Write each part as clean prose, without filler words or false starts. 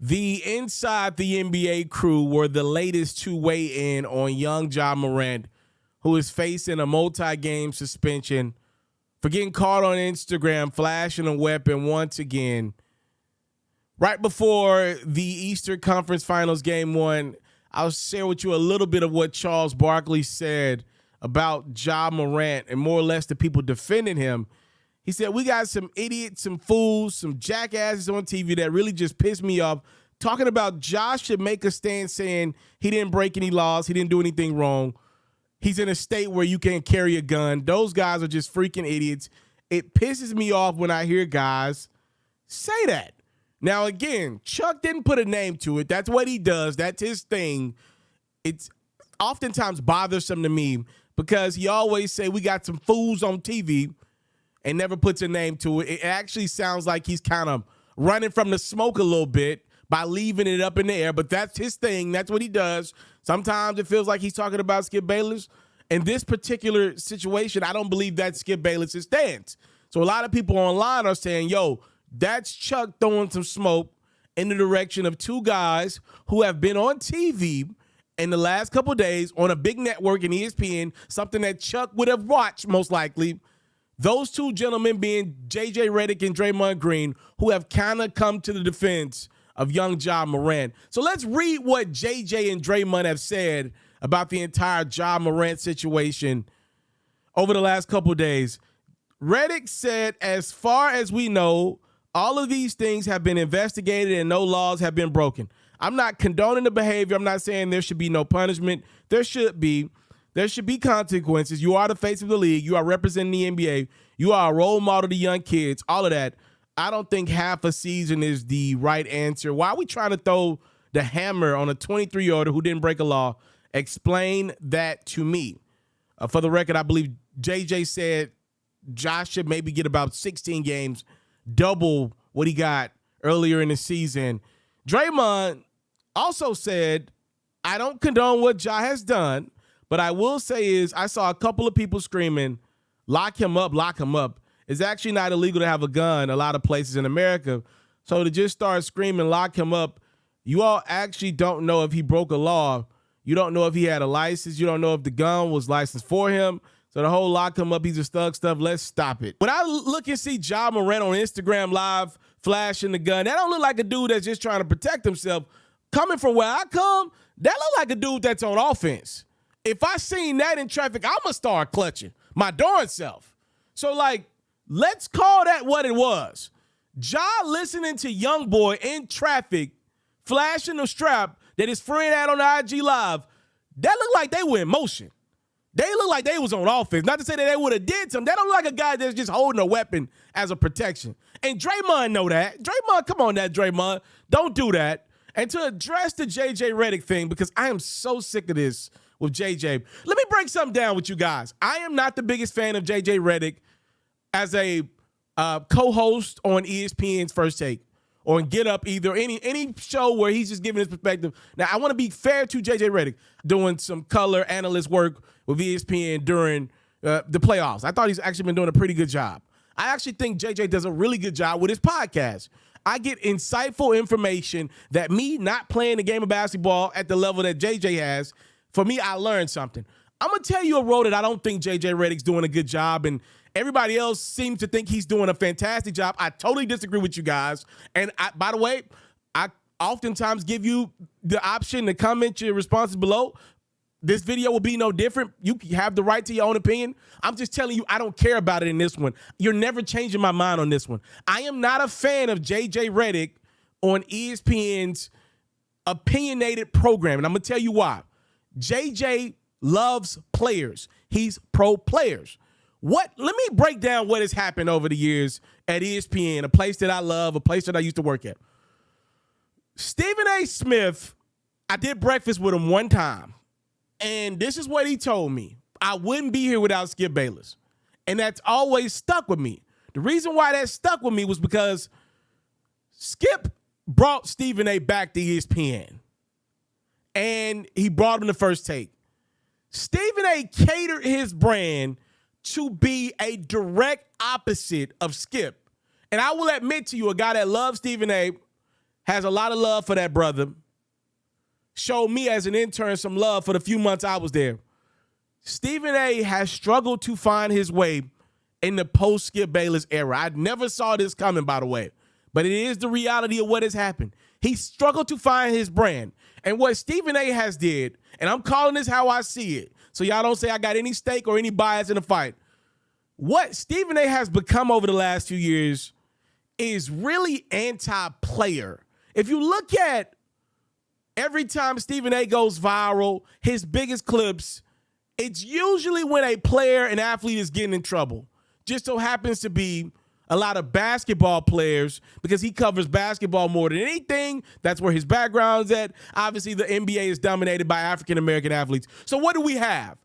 The Inside the NBA crew were the latest to weigh in on young Ja Morant, who is facing a multi-game suspension for getting caught on Instagram flashing a weapon once again. Right before the Eastern Conference Finals Game 1, I'll share with you a little bit of what Charles Barkley said about Ja Morant and more or less the people defending him. He said, we got some idiots, some fools, some jackasses on TV that really just pissed me off. Talking about Josh should make a stand saying he didn't break any laws, he didn't do anything wrong. He's in a state where you can't carry a gun. Those guys are just freaking idiots. It pisses me off when I hear guys say that. Now, again, Chuck didn't put a name to it. That's what he does. That's his thing. It's oftentimes bothersome to me because he always say we got some fools on TV and never puts a name to it. It actually sounds like he's kind of running from the smoke a little bit by leaving it up in the air, but that's his thing. That's what he does. Sometimes it feels like he's talking about Skip Bayless. In this particular situation, I don't believe that's Skip Bayless' stance. So a lot of people online are saying, yo, that's Chuck throwing some smoke in the direction of two guys who have been on TV in the last couple of days on a big network in ESPN, something that Chuck would have watched most likely. Those two gentlemen being JJ Redick and Draymond Green, who have kind of come to the defense of young Ja Morant. So let's read what JJ and Draymond have said about the entire Ja Morant situation over the last couple of days. Reddick said, as far as we know, all of these things have been investigated and no laws have been broken. I'm not condoning the behavior. I'm not saying there should be no punishment. There should be consequences. You are the face of the league. You are representing the NBA. You are a role model to young kids, all of that. I don't think half a season is the right answer. Why are we trying to throw the hammer on a 23-year-old who didn't break a law? Explain that to me. For the record, I believe JJ said Josh should maybe get about 16 games, double what he got earlier in the season. Draymond also said, I don't condone what Ja has done, but I will say is I saw a couple of people screaming, lock him up, lock him up. It's actually not illegal to have a gun a lot of places in America. So to just start screaming, lock him up, you all actually don't know if he broke a law. You don't know if he had a license. You don't know if the gun was licensed for him. So the whole lock him up, he's a thug stuff, let's stop it. When I look and see Ja Morant on Instagram Live flashing the gun, that don't look like a dude that's just trying to protect himself. Coming from where I come, that look like a dude that's on offense. If I seen that in traffic, I'm going to start clutching my darn self. So, like, let's call that what it was. Ja listening to young boy in traffic flashing the strap that his friend had on the IG Live, that looked like they were in motion. They look like they was on offense. Not to say that they would have did something. That don't look like a guy that's just holding a weapon as a protection. And Draymond know that. Draymond, come on, that Draymond. Don't do that. And to address the JJ Redick thing, because I am so sick of this with JJ, let me break something down with you guys. I am not the biggest fan of JJ Redick as a co-host on ESPN's First Take or in Get Up, either any show where he's just giving his perspective. Now, I want to be fair to JJ Redick, doing some color analyst work with ESPN during the playoffs. I thought he's actually been doing a pretty good job. I actually think JJ does a really good job with his podcast. I get insightful information that me not playing the game of basketball at the level that JJ has, for me, I learned something. I'm going to tell you a role that I don't think JJ Redick's doing a good job, and everybody else seems to think he's doing a fantastic job. I totally disagree with you guys. And by the way, I oftentimes give you the option to comment your responses below. This video will be no different. You have the right to your own opinion. I'm just telling you, I don't care about it in this one. You're never changing my mind on this one. I am not a fan of JJ Redick on ESPN's opinionated program, and I'm going to tell you why. JJ loves players. He's pro players. Let me break down what has happened over the years at ESPN, a place that I love, a place that I used to work at. Stephen A. Smith, I did breakfast with him one time, and this is what he told me. I wouldn't be here without Skip Bayless, and that's always stuck with me. The reason why that stuck with me was because Skip brought Stephen A. back to ESPN, and he brought him the First Take. Stephen A. catered his brand to be a direct opposite of Skip. And I will admit to you, a guy that loves Stephen A., has a lot of love for that brother. Showed me as an intern some love for the few months I was there. Stephen A. has struggled to find his way in the post-Skip Bayless era. I never saw this coming, by the way, but it is the reality of what has happened. He struggled to find his brand. And what Stephen A. has did, and I'm calling this how I see it, so y'all don't say I got any stake or any bias in the fight. What Stephen A. has become over the last few years is really anti-player. If you look at every time Stephen A. goes viral, his biggest clips, it's usually when a player, an athlete is getting in trouble. Just so happens to be a lot of basketball players because he covers basketball more than anything. That's where his background's at. Obviously, the NBA is dominated by African-American athletes. So what do we have?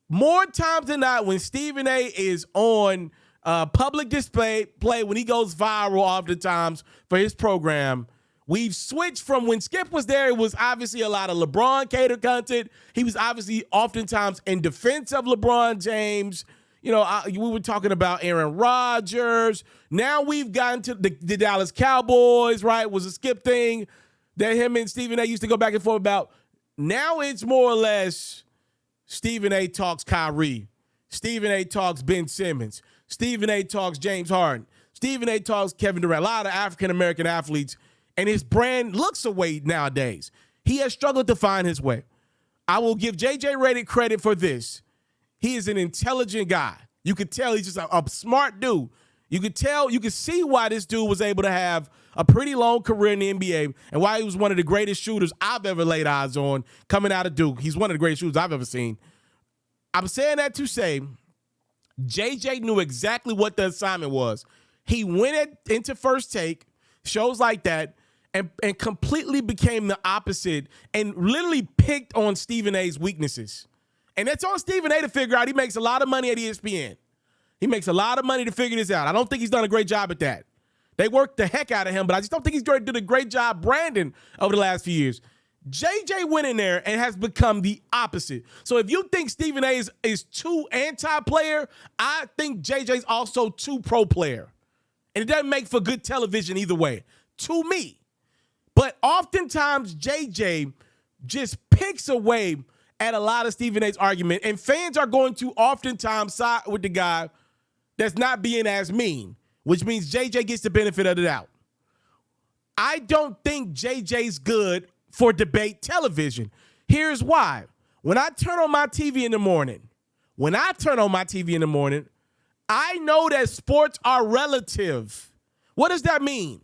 More times than not, when Stephen A. is on public display, when he goes viral oftentimes for his program, we've switched from when Skip was there, it was obviously a lot of LeBron catered content. He was obviously oftentimes in defense of LeBron James. You know, we were talking about Aaron Rodgers. Now we've gotten to the Dallas Cowboys, right? Was a Skip thing that him and Stephen A. used to go back and forth about. Now it's more or less Stephen A. talks Kyrie. Stephen A. talks Ben Simmons. Stephen A. talks James Harden. Stephen A. talks Kevin Durant. A lot of African-American athletes. And his brand looks away nowadays. He has struggled to find his way. I will give JJ Redick credit for this. He is an intelligent guy. You could tell he's just a smart dude. You could see why this dude was able to have a pretty long career in the NBA and why he was one of the greatest shooters I've ever laid eyes on coming out of Duke. He's one of the greatest shooters I've ever seen. I'm saying that to say JJ knew exactly what the assignment was. He went into First Take, shows like that, and completely became the opposite and literally picked on Stephen A.'s weaknesses. And that's on Stephen A. to figure out. He makes a lot of money at ESPN. He makes a lot of money to figure this out. I don't think he's done a great job at that. They worked the heck out of him, but I just don't think he's did a great job branding over the last few years. JJ went in there and has become the opposite. So if you think Stephen A. is too anti-player, I think JJ's also too pro-player. And it doesn't make for good television either way, to me. But oftentimes, JJ just picks away at a lot of Stephen A.'s argument, and fans are going to oftentimes side with the guy that's not being as mean, which means JJ gets the benefit of the doubt. I don't think JJ's good for debate television. Here's why. When I turn on my TV in the morning, I know that sports are relative. What does that mean?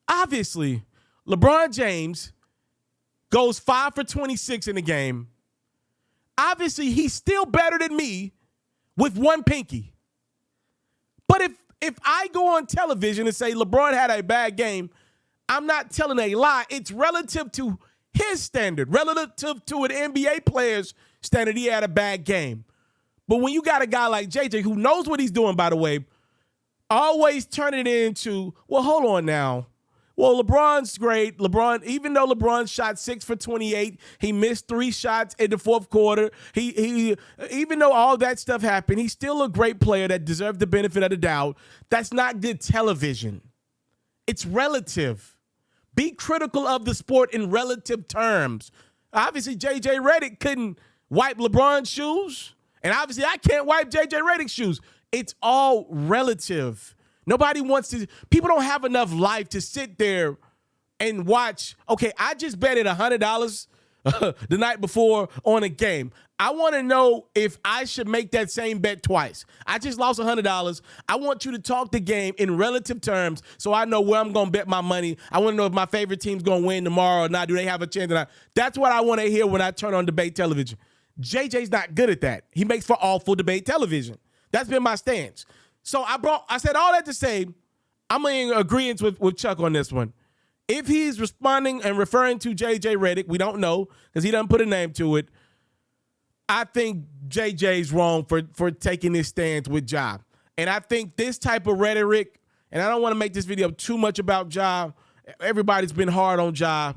Obviously, LeBron James goes 5 for 26 in the game. Obviously, he's still better than me with one pinky. But if I go on television and say LeBron had a bad game, I'm not telling a lie. It's relative to his standard, relative to an NBA player's standard. He had a bad game. But when you got a guy like JJ who knows what he's doing, by the way, always turn it into, well, hold on now. Well, LeBron's great. Even though LeBron shot 6 for 28, he missed 3 shots in the fourth quarter. Even though all that stuff happened, he's still a great player that deserved the benefit of the doubt. That's not good television. It's relative. Be critical of the sport in relative terms. Obviously, JJ Redick couldn't wipe LeBron's shoes, and obviously I can't wipe JJ Redick's shoes. It's all relative. Nobody wants to, people don't have enough life to sit there and watch. Okay, I just betted $100 the night before on a game. I want to know if I should make that same bet twice. I just lost $100. I want you to talk the game in relative terms so I know where I'm going to bet my money. I want to know if my favorite team's going to win tomorrow or not. Do they have a chance or not? That's what I want to hear when I turn on debate television. JJ's not good at that. He makes for awful debate television. That's been my stance. So I said all that to say, I'm in agreement with Chuck on this one. If he's responding and referring to JJ Redick, we don't know because he doesn't put a name to it. I think JJ's wrong for taking this stance with Ja. And I think this type of rhetoric, and I don't want to make this video too much about Ja. Everybody's been hard on Ja.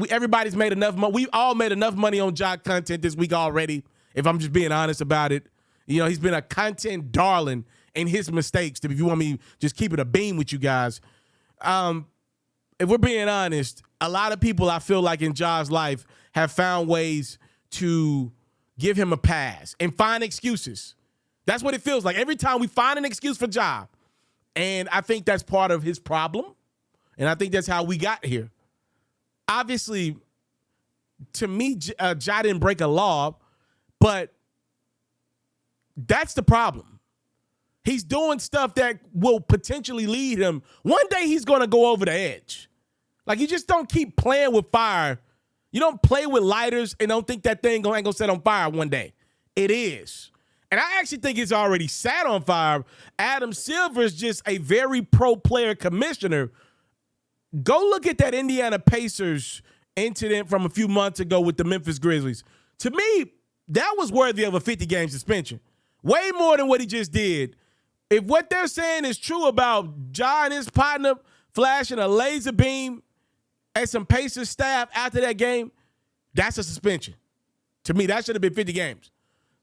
Everybody's made enough money. We all made enough money on Ja content this week already, if I'm just being honest about it. You know, he's been a content darling in his mistakes, if you want me just keep it a beam with you guys. if we're being honest, a lot of people I feel like in Ja's life have found ways to give him a pass and find excuses. That's what it feels like. Every time we find an excuse for Ja. And I think that's part of his problem. And I think that's how we got here. Obviously, to me, Ja didn't break a law, but that's the problem. He's doing stuff that will potentially lead him. One day he's going to go over the edge. Like, you just don't keep playing with fire. You don't play with lighters and don't think that thing ain't going to set on fire one day. It is. And I actually think it's already sat on fire. Adam Silver is just a very pro-player commissioner. Go look at that Indiana Pacers incident from a few months ago with the Memphis Grizzlies. To me, that was worthy of a 50-game suspension. Way more than what he just did. If what they're saying is true about Ja and his partner flashing a laser beam at some Pacers staff after that game, that's a suspension. To me, that should have been 50 games.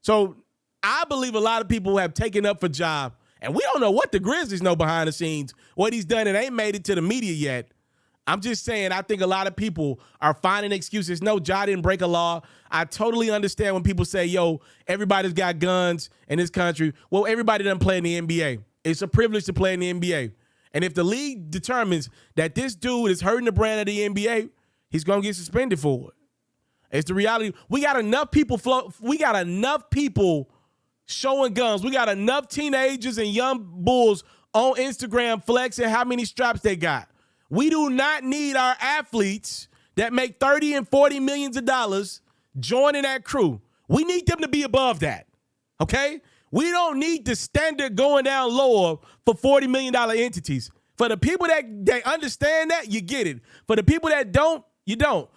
So I believe a lot of people have taken up for Ja, and we don't know what the Grizzlies know behind the scenes, what he's done, and ain't made it to the media yet. I'm just saying, I think a lot of people are finding excuses. No, Ja didn't break a law. I totally understand when people say, yo, everybody's got guns in this country. Well, everybody doesn't play in the NBA. It's a privilege to play in the NBA. And if the league determines that this dude is hurting the brand of the NBA, he's going to get suspended for it. It's the reality. We got enough people showing guns. We got enough teenagers and young bulls on Instagram flexing how many straps they got. We do not need our athletes that make 30 and 40 millions of dollars joining that crew. We need them to be above that, okay? We don't need the standard going down lower for $40 million entities. For the people that they understand that, you get it. For the people that don't, you don't.